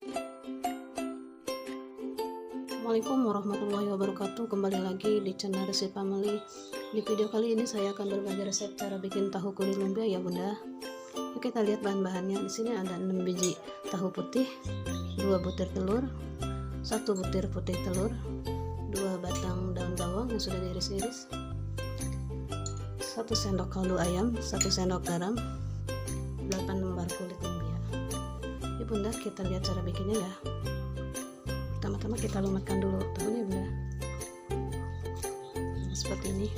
Assalamualaikum warahmatullahi wabarakatuh. Kembali lagi di channel Resep Family. Di video kali ini saya akan berbagi resep cara bikin tahu kulit lumpia ya bunda. Yuk kita lihat bahan-bahannya. Di sini ada 6 biji tahu putih, 2 butir telur, 1 butir putih telur, 2 batang daun bawang yang sudah diiris-iris, 1 sendok kaldu ayam, 1 sendok garam, 8 lembar kulit lumpia. Yuk bunda, kita lihat cara bikinnya ya. Pertama-tama kita lumatkan dulu tahunya bunda. Seperti ini.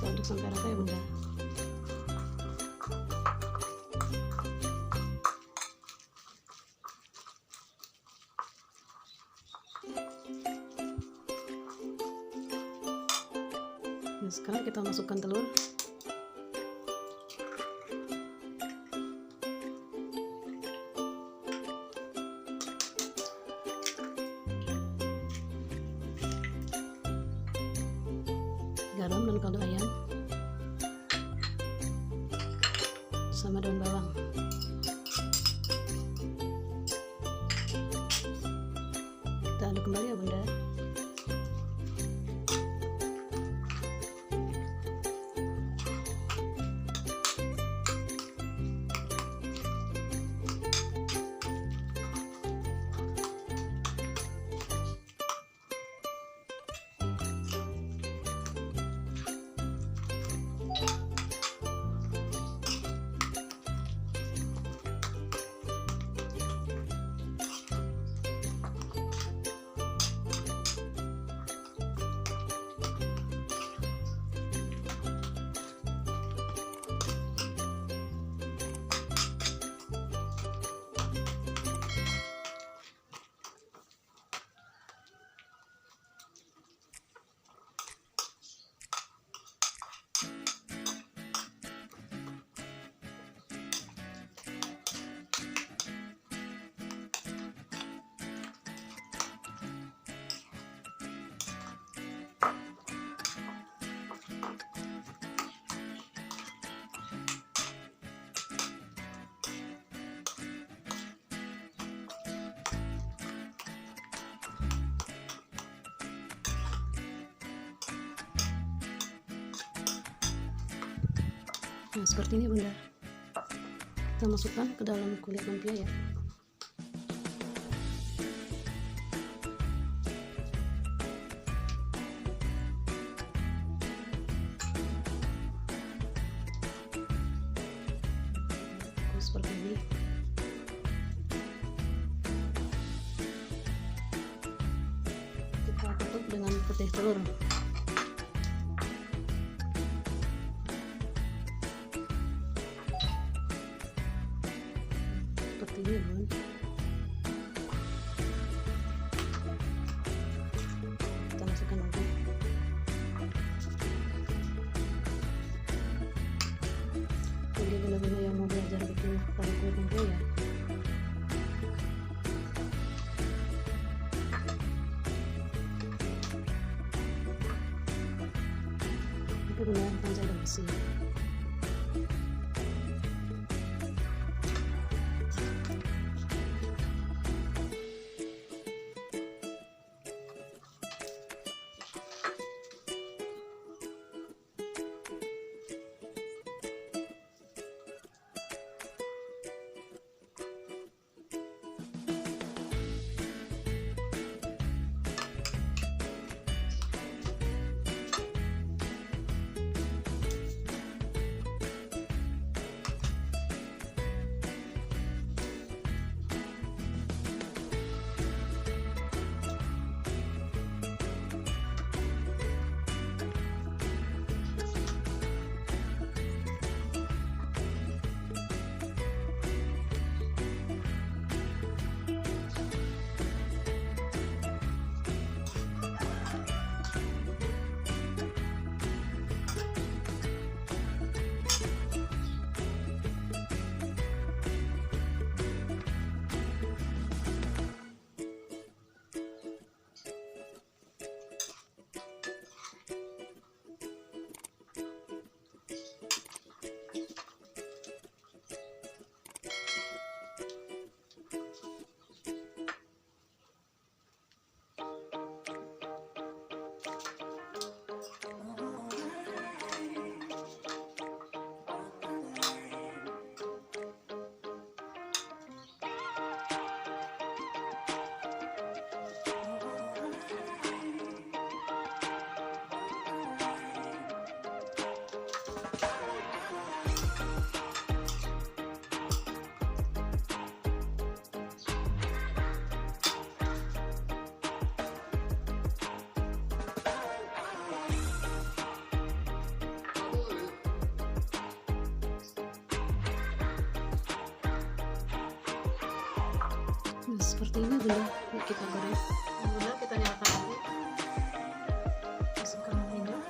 Aduk sampai rata ya bunda. Nah, sekarang kita masukkan telur. Garam dan kaldu ayam sama daun bawang. Kita aduk kembali ya bunda. Nah, seperti ini bunda. Kita masukkan ke dalam kulit lumpia ya. Seperti ini. Kita tutup dengan putih telur. Seperti ini bun. Kita masukkan lagi. Jadi bunda-bunda yang mau belajar bikin tahu kulit lumpia ya, itu benar panjang dan bersih. Nah, seperti ini bunda, kita goreng. Bunda, kita nyalakan lagi, masukkan minyak.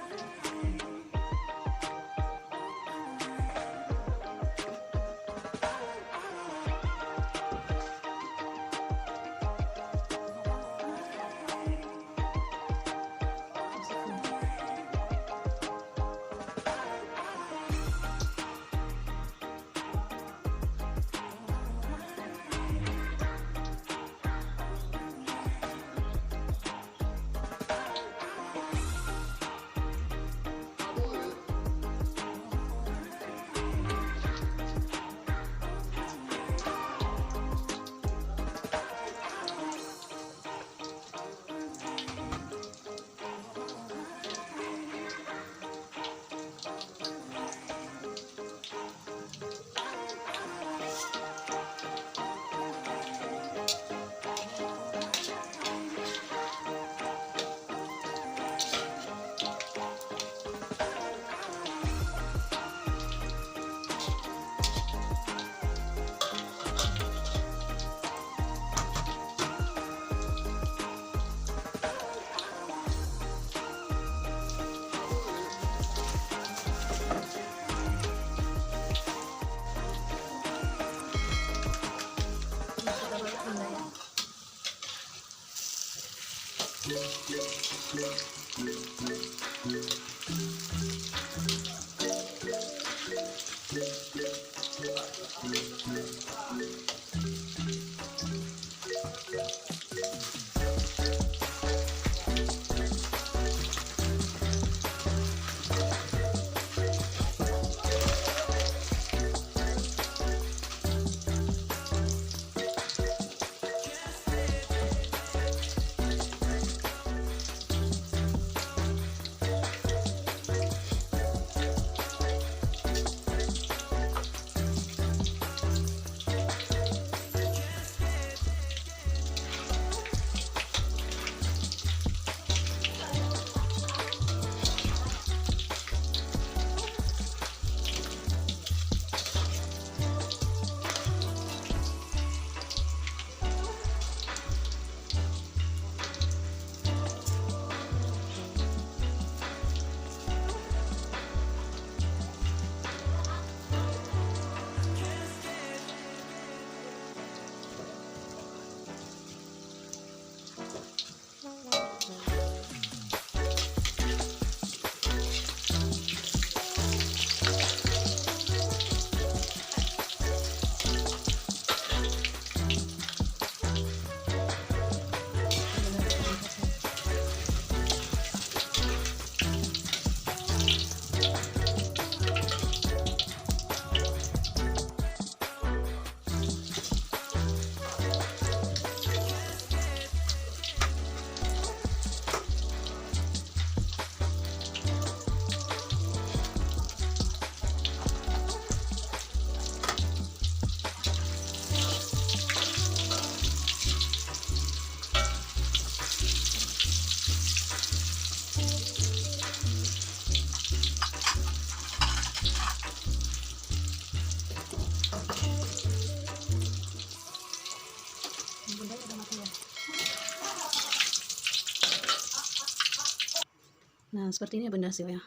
Nah, seperti ini ya bunda hasilnya.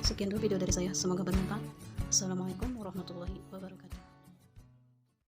Sekian dulu video dari saya, semoga bermanfaat. Assalamualaikum warahmatullahi wabarakatuh.